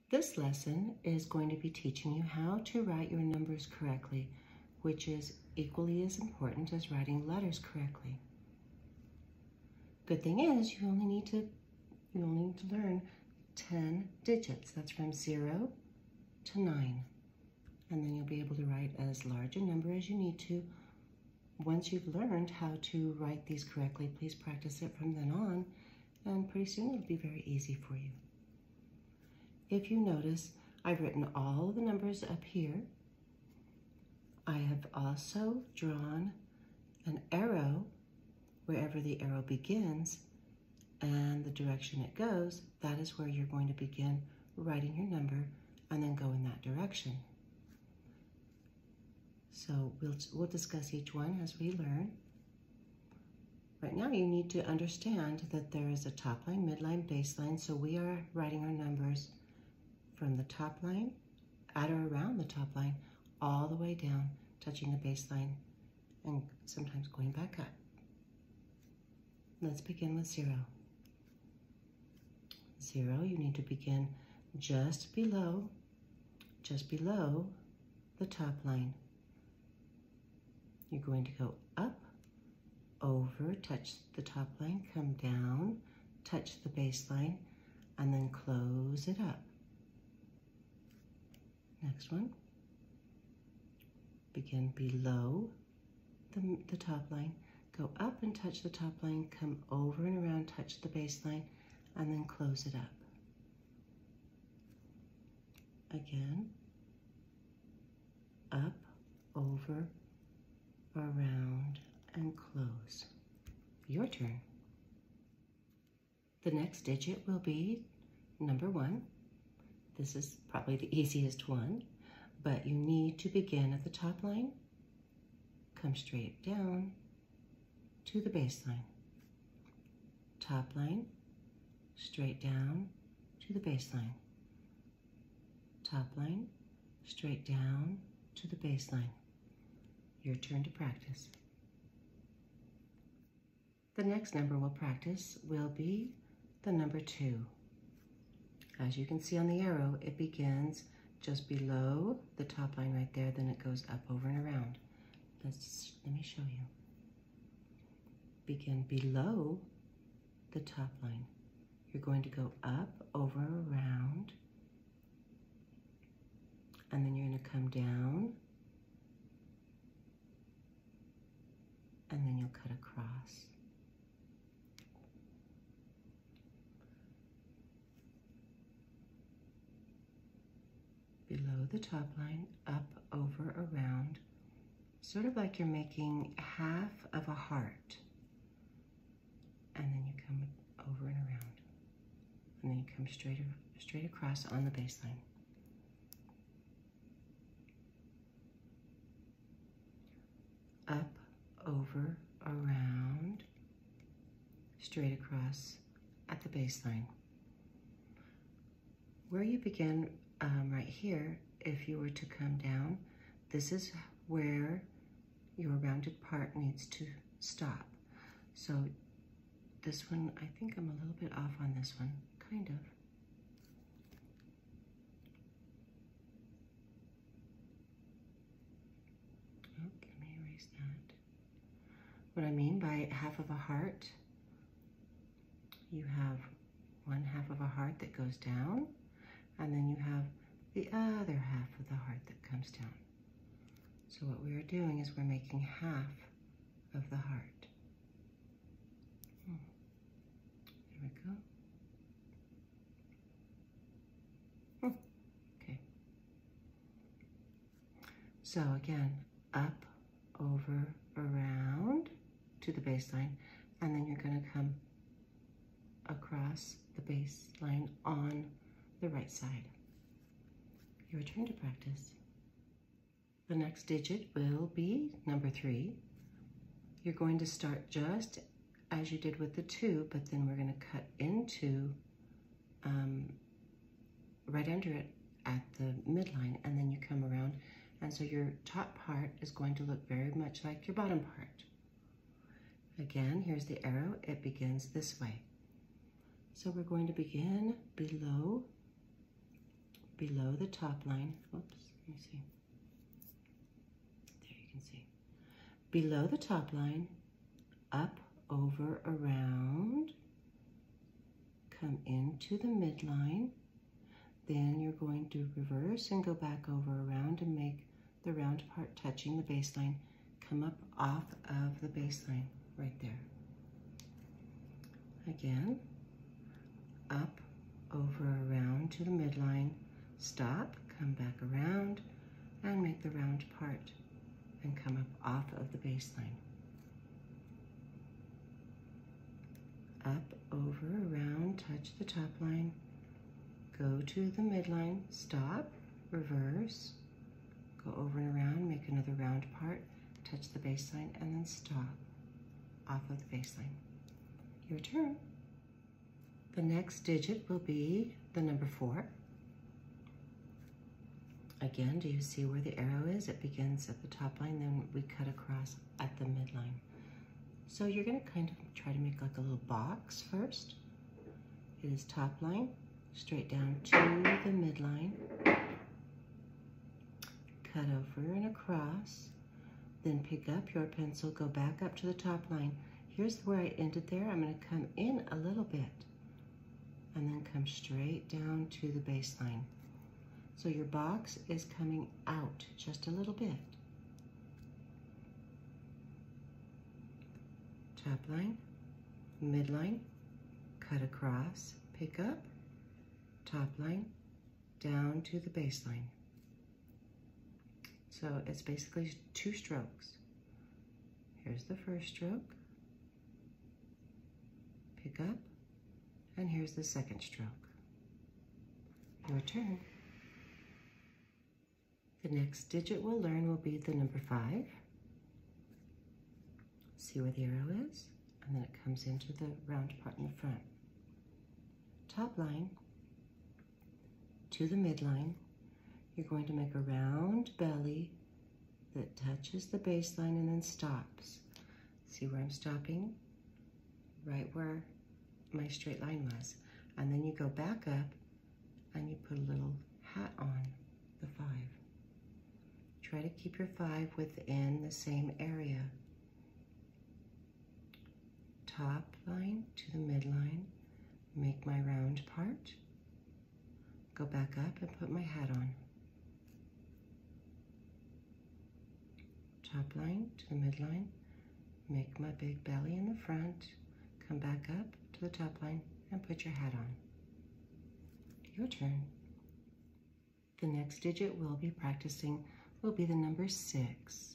This lesson is going to be teaching you how to write your numbers correctly, which is equally as important as writing letters correctly. Good thing is you only need to learn 10 digits. That's from 0 to 9. And then you'll be able to write as large a number as you need to. Once you've learned how to write these correctly, please practice it from then on, and pretty soon it'll be very easy for you. If you notice, I've written all the numbers up here. I have also drawn an arrow wherever the arrow begins and the direction it goes. That is where you're going to begin writing your number and then go in that direction. So we'll discuss each one as we learn. Right now you need to understand that there is a top line, midline, baseline, so we are writing our numbers from the top line, at or around the top line, all the way down, touching the baseline, and sometimes going back up. Let's begin with 0. 0, you need to begin just below the top line. You're going to go up, over, touch the top line, come down, touch the baseline, and then close it up. Next one, begin below the top line, go up and touch the top line, come over and around, touch the baseline, and then close it up. Again, up, over, around, and close. Your turn. The next digit will be number 1. This is probably the easiest one, but you need to begin at the top line, come straight down to the baseline. Top line, straight down to the baseline. Top line, straight down to the baseline. Your turn to practice. The next number we'll practice will be the number 2. As you can see on the arrow, it begins just below the top line right there, then it goes up, over, and around. Let me show you. Begin below the top line. You're going to go up, over, around, and then you're going to come down, and then you'll cut across. Below the top line, up, over, around, sort of like you're making half of a heart. And then you come over and around. And then you come straight across on the baseline. Up, over, around, straight across at the baseline. Where you begin right here, if you were to come down, this is where your rounded part needs to stop. So this one, I think I'm a little bit off on this one, kind of. Oh, let me erase that. What I mean by half of a heart, you have one half of a heart that goes down, and then you have the other half of the heart that comes down. So what we are doing is we're making half of the heart. There we go. Okay. So again, up, over, around to the baseline, and then you're going to come across the baseline on the right side. Your turn to practice. The next digit will be number 3. You're going to start just as you did with the 2, but then we're going to cut into right under it at the midline, and then you come around, and so your top part is going to look very much like your bottom part. Again, here's the arrow. It begins this way. So we're going to begin below below the top line. Oops, let me see. There you can see. Below the top line, up, over, around, come into the midline. Then you're going to reverse and go back over, around, and make the round part touching the baseline. Come up off of the baseline, right there. Again, up, over, around to the midline, stop, come back around, and make the round part, and come up off of the baseline. Up, over, around, touch the top line, go to the midline, stop, reverse, go over and around, make another round part, touch the baseline, and then stop off of the baseline. Your turn. The next digit will be the number 4. Again, do you see where the arrow is? It begins at the top line, then we cut across at the midline. So you're going to kind of try to make like a little box first. It is top line, straight down to the midline, cut over and across, then pick up your pencil, go back up to the top line. Here's where I ended there. I'm going to come in a little bit and then come straight down to the baseline. So your box is coming out just a little bit. Top line, midline, cut across, pick up, top line, down to the baseline. So it's basically 2 strokes. Here's the first stroke, pick up, and here's the second stroke. Your turn. The next digit we'll learn will be the number 5. See where the arrow is? And then it comes into the round part in the front. Top line to the midline. You're going to make a round belly that touches the baseline and then stops. See where I'm stopping? Right where my straight line was. And then you go back up and you put a little hat on the 5. Try to keep your 5 within the same area. Top line to the midline, make my round part, go back up and put my hat on. Top line to the midline, make my big belly in the front, come back up to the top line and put your hat on. Your turn. The next digit we'll be practicing will be the number 6.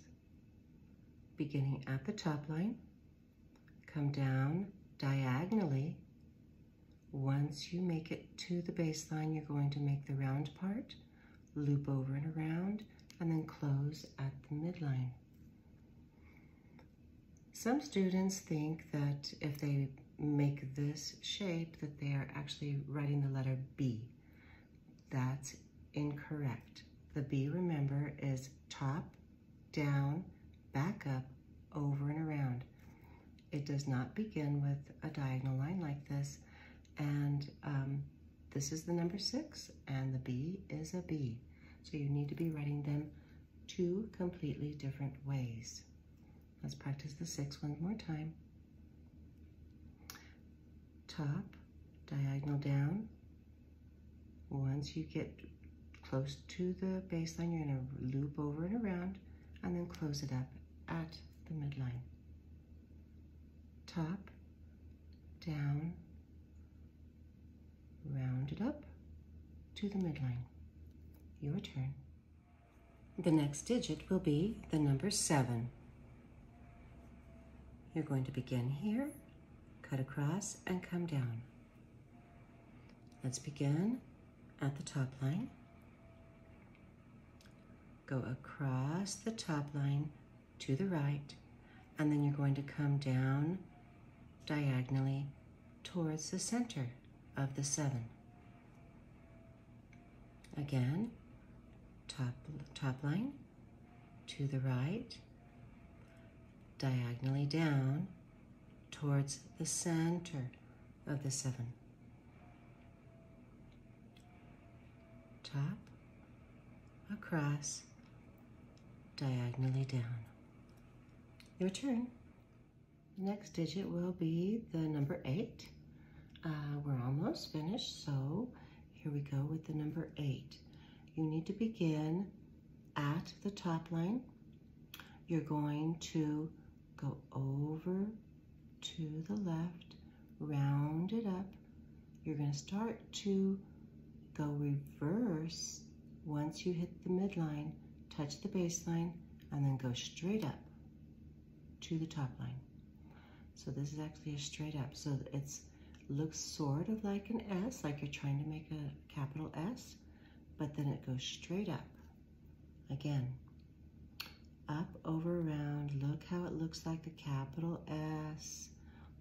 Beginning at the top line, come down diagonally. Once you make it to the baseline, you're going to make the round part, loop over and around, and then close at the midline. Some students think that if they make this shape that they are actually writing the letter B. That's incorrect. The B, remember, is top, down, back up, over and around. It does not begin with a diagonal line like this, and this is the number 6, and the B is a B. So you need to be writing them 2 completely different ways. Let's practice the 6 one more time. Top, diagonal down. Once you get close to the baseline, you're going to loop over and around and then close it up at the midline. Top, down, round it up to the midline. Your turn. The next digit will be the number 7. You're going to begin here, cut across, and come down. Let's begin at the top line. Go across the top line to the right, and then you're going to come down diagonally towards the center of the 7. Again, top line to the right, diagonally down towards the center of the 7. top, across, diagonally down. Your turn. The next digit will be the number 8. We're almost finished, so here we go with the number 8. You need to begin at the top line. You're going to go over to the left, round it up. You're going to start to go reverse once you hit the midline, touch the baseline, and then go straight up to the top line. So this is actually a straight up. So it looks sort of like an S, like you're trying to make a capital S, but then it goes straight up. Again, up, over, around. Look how it looks like a capital S.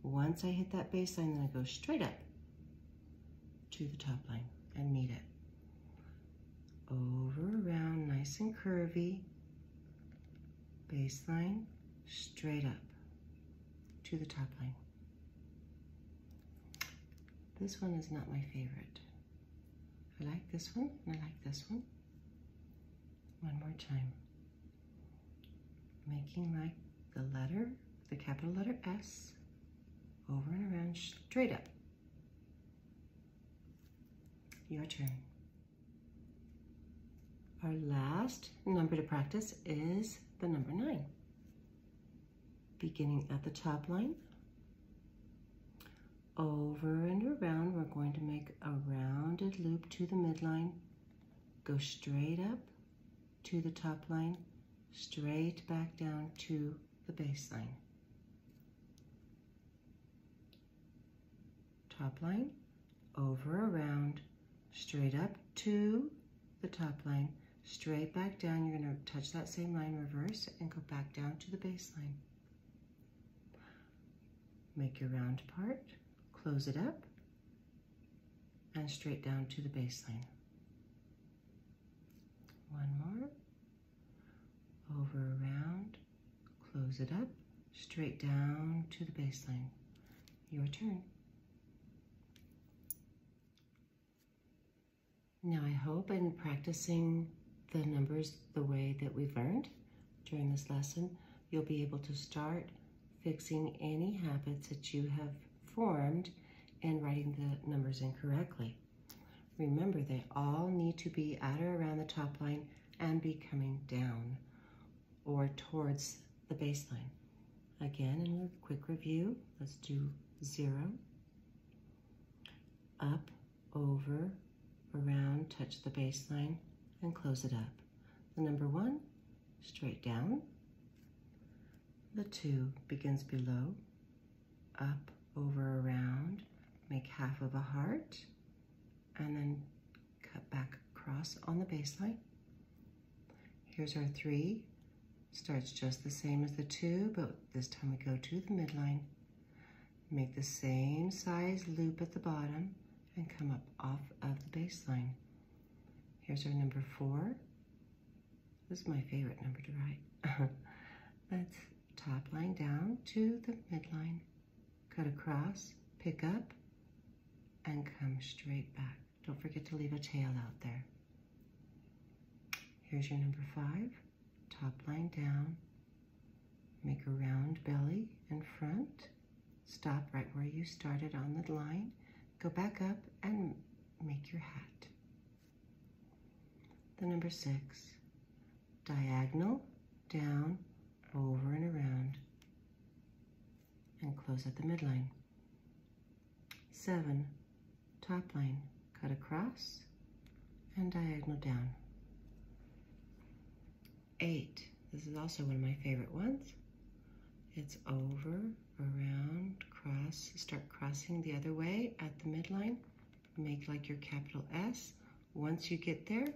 Once I hit that baseline, then I go straight up to the top line and meet it. Over, around, nice and curvy. Baseline, straight up to the top line. This one is not my favorite. I like this one and I like this one. One more time. Making like the letter, the capital letter S, over and around, straight up. Your turn. Our last number to practice is the number 9. Beginning at the top line, over and around, we're going to make a rounded loop to the midline, go straight up to the top line, straight back down to the baseline. Top line, over, around, straight up to the top line, straight back down. You're going to touch that same line, reverse, and go back down to the baseline. Make your round part, close it up, and straight down to the baseline. One more. Over, around, close it up, straight down to the baseline. Your turn. Now I hope in practicing the numbers the way that we've learned during this lesson, you'll be able to start fixing any habits that you have formed in writing the numbers incorrectly. Remember, they all need to be at or around the top line and be coming down or towards the baseline. Again, in a quick review, let's do 0, up, over, around, touch the baseline, and close it up. The number 1, straight down. The 2 begins below, up, over, around, make half of a heart, and then cut back across on the baseline. Here's our 3, starts just the same as the 2, but this time we go to the midline, make the same size loop at the bottom, and come up off of the baseline. Here's our number 4. This is my favorite number to write. Let's top line down to the midline, cut across, pick up, and come straight back. Don't forget to leave a tail out there. Here's your number 5. Top line down, make a round belly in front, stop right where you started on the line, go back up and make your hat. The number 6, diagonal, down, over and around, and close at the midline. 7, top line, cut across, and diagonal down. 8, this is also one of my favorite ones. It's over, around, cross, start crossing the other way at the midline, make like your capital S. Once you get there,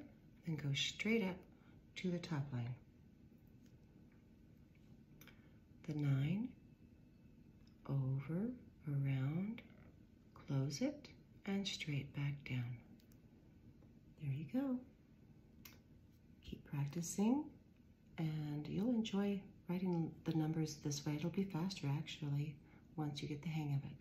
then go straight up to the top line. The 9, over, around, close it, and straight back down. There you go. Keep practicing, and you'll enjoy writing the numbers this way. It'll be faster, actually, once you get the hang of it.